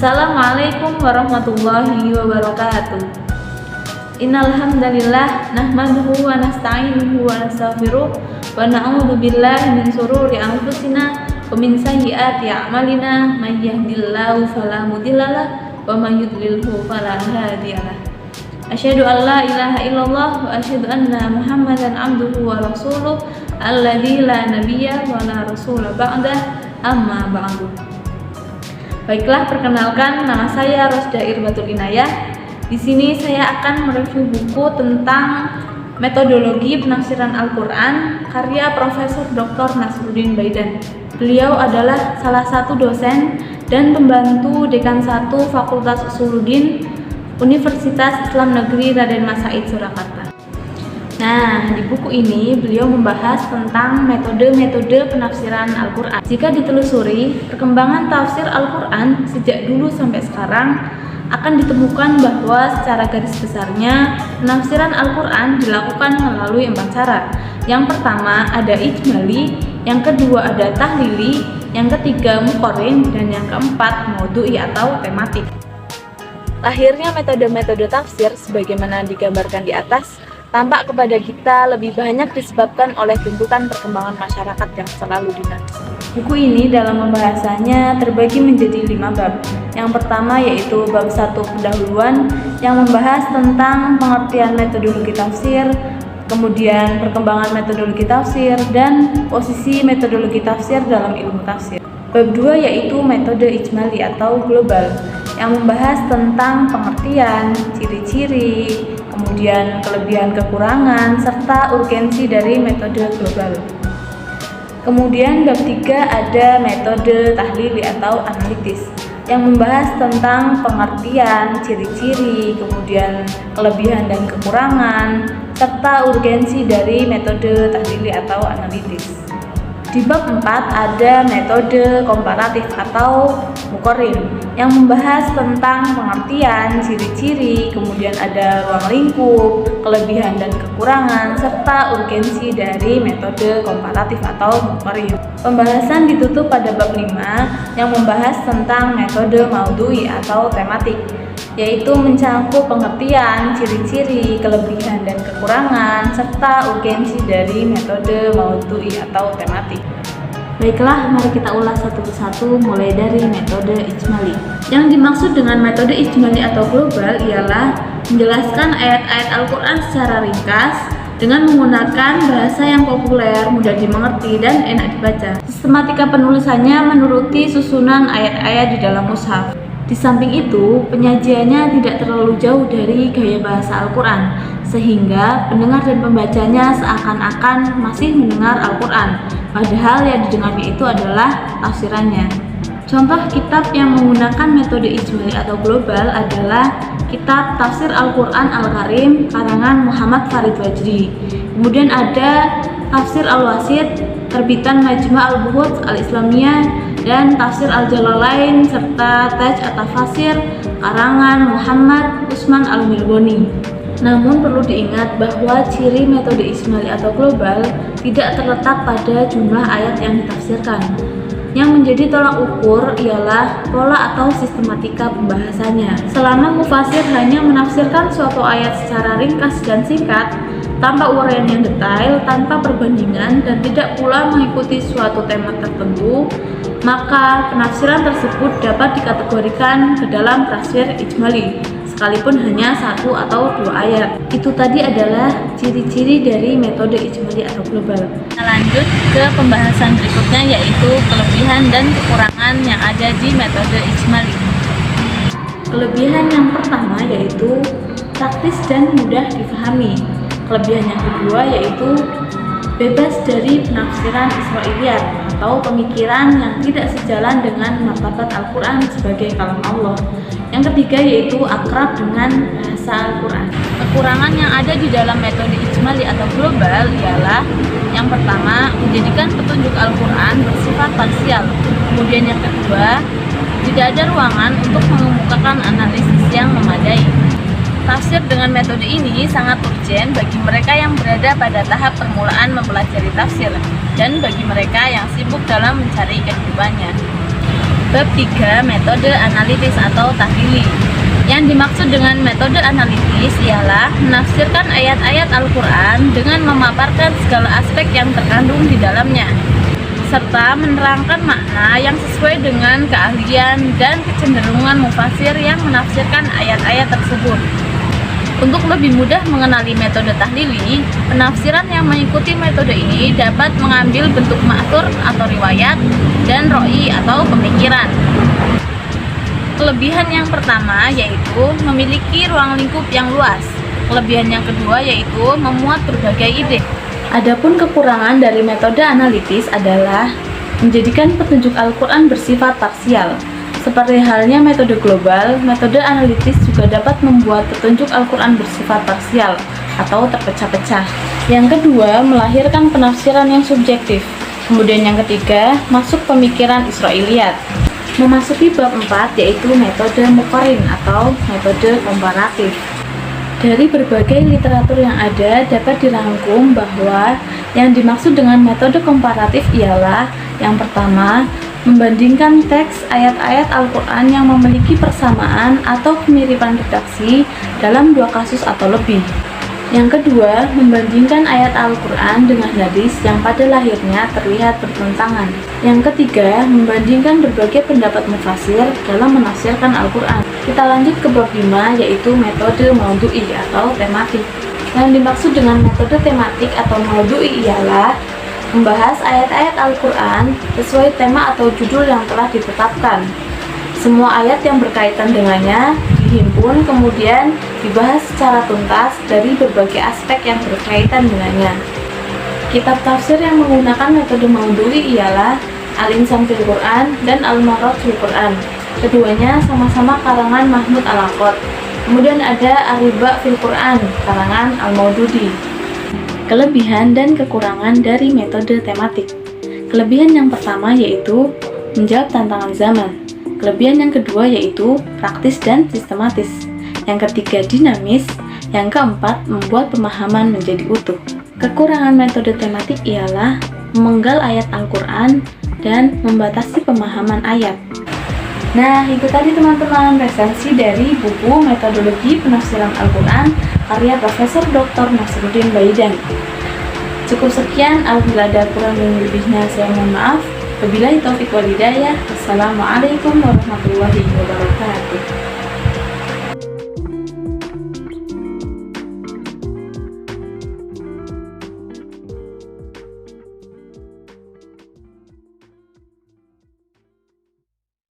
Assalamualaikum warahmatullahi wabarakatuh. Innal hamdalillah nahmaduhu wa nasta'inuhu wa nastaghfiruh wa na'udzu billahi min shururi anfusina wa min sayyiati a'malina may yahdihillahu fala mudhillalah wa may yudlilhu fala hadiyalah. Asyhadu an la ilaha illallah wa asyhadu anna Muhammadan abduhu wa rasuluh alladzi la nabiyya wa la rasula ba'dah, amma ba'du. Baiklah, perkenalkan, nama saya Rosda Irbatul Inayah. Di sini saya akan mereview buku tentang metodologi penafsiran Al-Quran karya Profesor Dr. Nasruddin Baidan. Beliau adalah salah satu dosen dan pembantu Dekan 1 Fakultas Usuluddin Universitas Islam Negeri Raden Mas Said Surakarta. Nah, di buku ini beliau membahas tentang metode-metode penafsiran Al-Quran. Jika ditelusuri, perkembangan tafsir Al-Quran sejak dulu sampai sekarang akan ditemukan bahwa secara garis besarnya penafsiran Al-Quran dilakukan melalui 4 cara. Yang pertama ada ijmali, yang kedua ada tahlili, yang ketiga muqarrin, dan yang keempat maudhu'i atau tematik. Lahirnya metode-metode tafsir sebagaimana digambarkan di atas tampak kepada kita lebih banyak disebabkan oleh tuntutan perkembangan masyarakat yang selalu dinamis. Buku ini dalam pembahasannya terbagi menjadi 5 bab. Yang pertama yaitu bab 1 pendahuluan yang membahas tentang pengertian metodologi tafsir, kemudian perkembangan metodologi tafsir, dan posisi metodologi tafsir dalam ilmu tafsir. Bab 2 yaitu metode ijmali atau global yang membahas tentang pengertian, ciri-ciri, kemudian kelebihan kekurangan, serta urgensi dari metode global. Kemudian bab 3 ada metode tahlili atau analitis yang membahas tentang pengertian, ciri-ciri, kemudian kelebihan dan kekurangan, serta urgensi dari metode tahlili atau analitis. Di bab 4 ada metode komparatif atau muqarrin yang membahas tentang pengertian, ciri-ciri, kemudian ada ruang lingkup, kelebihan dan kekurangan, serta urgensi dari metode komparatif atau muqarrin. Pembahasan ditutup pada bab 5 yang membahas tentang metode maudhu'i atau tematik, yaitu mencakup pengertian, ciri-ciri, kelebihan dan kekurangan, serta urgensi dari metode maudhu'i atau tematik. Baiklah, mari kita ulas satu persatu mulai dari metode ijmali. Yang dimaksud dengan metode ijmali atau global ialah menjelaskan ayat-ayat Al-Quran secara ringkas dengan menggunakan bahasa yang populer, mudah dimengerti, dan enak dibaca. Sistematika penulisannya menuruti susunan ayat-ayat di dalam mushaf. Di samping itu, penyajiannya tidak terlalu jauh dari gaya bahasa Al-Quran, sehingga pendengar dan pembacanya seakan-akan masih mendengar Al-Quran, padahal yang didengarnya itu adalah tafsirannya. Contoh kitab yang menggunakan metode ijmali atau global adalah kitab Tafsir Al-Quran Al-Karim karangan Muhammad Farid Wajdi. Kemudian ada Tafsir Al-Wasit terbitan Majma' Al-Buhut Al-Islamiyah, dan Tafsir Al-Jalalain serta Taj At-Tafasir karangan Muhammad Usman Al-Mirghoni. Namun perlu diingat bahwa ciri metode ijmali atau global tidak terletak pada jumlah ayat yang ditafsirkan. Yang menjadi tolak ukur ialah pola atau sistematika pembahasannya. Selama mufasir hanya menafsirkan suatu ayat secara ringkas dan singkat, tanpa uraian yang detail, tanpa perbandingan, dan tidak pula mengikuti suatu tema tertentu, maka penafsiran tersebut dapat dikategorikan ke dalam tafsir ijmali, sekalipun hanya 1 atau 2 ayat. Itu tadi adalah ciri-ciri dari metode ijmali atau global. Kita lanjut ke pembahasan berikutnya, yaitu kelebihan dan kekurangan yang ada di metode ijmali. Kelebihan yang pertama yaitu praktis dan mudah difahami. Kelebihan yang kedua yaitu bebas dari penafsiran Israiliyat atau pemikiran yang tidak sejalan dengan martabat Al-Quran sebagai kalam Allah. Yang ketiga yaitu akrab dengan bahasa Al-Quran. Kekurangan yang ada di dalam metode ijmali atau global ialah yang pertama, menjadikan petunjuk Al-Quran bersifat parsial. Kemudian yang kedua, tidak ada ruangan untuk mengemukakan analisis yang memadai. Tafsir dengan metode ini sangat urgen bagi mereka yang berada pada tahap permulaan mempelajari tafsir dan bagi mereka yang sibuk dalam mencari kehidupannya. Bab 3, metode analitis atau tahlili. Yang dimaksud dengan metode analitis ialah menafsirkan ayat-ayat Al-Quran dengan memaparkan segala aspek yang terkandung di dalamnya, serta menerangkan makna yang sesuai dengan keahlian dan kecenderungan mufasir yang menafsirkan ayat-ayat tersebut. Untuk lebih mudah mengenali metode tahlili, penafsiran yang mengikuti metode ini dapat mengambil bentuk ma'thur atau riwayat dan ro'i atau pemikiran. Kelebihan yang pertama yaitu memiliki ruang lingkup yang luas. Kelebihan yang kedua yaitu memuat berbagai ide. Adapun kekurangan dari metode analitis adalah menjadikan petunjuk Al-Quran bersifat parsial. Seperti halnya metode global, metode analitis juga dapat membuat petunjuk Al-Quran bersifat parsial atau terpecah-pecah. Yang kedua, melahirkan penafsiran yang subjektif. Kemudian yang ketiga, masuk pemikiran Israiliyat. Memasuki bab 4 yaitu metode muqarrin atau metode komparatif. Dari berbagai literatur yang ada dapat dirangkum bahwa yang dimaksud dengan metode komparatif ialah yang pertama, membandingkan teks ayat-ayat Al-Quran yang memiliki persamaan atau kemiripan redaksi dalam 2 kasus atau lebih. Yang kedua, membandingkan ayat Al-Quran dengan hadis yang pada lahirnya terlihat bertentangan. Yang ketiga, membandingkan berbagai pendapat mufasir dalam menafsirkan Al-Quran. Kita lanjut ke bab 5, yaitu metode maudhu'i atau tematik. Yang dimaksud dengan metode tematik atau maudhu'i ialah membahas ayat-ayat Al-Quran sesuai tema atau judul yang telah ditetapkan. Semua ayat yang berkaitan dengannya dihimpun kemudian dibahas secara tuntas dari berbagai aspek yang berkaitan dengannya. Kitab tafsir yang menggunakan metode maudhu'i ialah Al-Insan fil Quran dan Al-Marad fil Quran. Keduanya sama-sama karangan Mahmud Al-Aqad. Kemudian ada Ar-Riba fil Quran, karangan Al-Maududi. Kelebihan dan kekurangan dari metode tematik. Kelebihan yang pertama yaitu menjawab tantangan zaman. Kelebihan yang kedua yaitu praktis dan sistematis. Yang ketiga dinamis. Yang keempat membuat pemahaman menjadi utuh. Kekurangan metode tematik ialah memenggal ayat Al-Quran dan membatasi pemahaman ayat. Nah, itu tadi teman-teman resensi dari buku Metodologi Penafsiran Al-Quran karya Profesor Dr. Nasruddin Baidani. Cukup sekian, apabila ada kurang dan lebihnya saya mohon maaf. Wabillahi taufiq wal hidayah. Wassalamualaikum warahmatullahi wabarakatuh.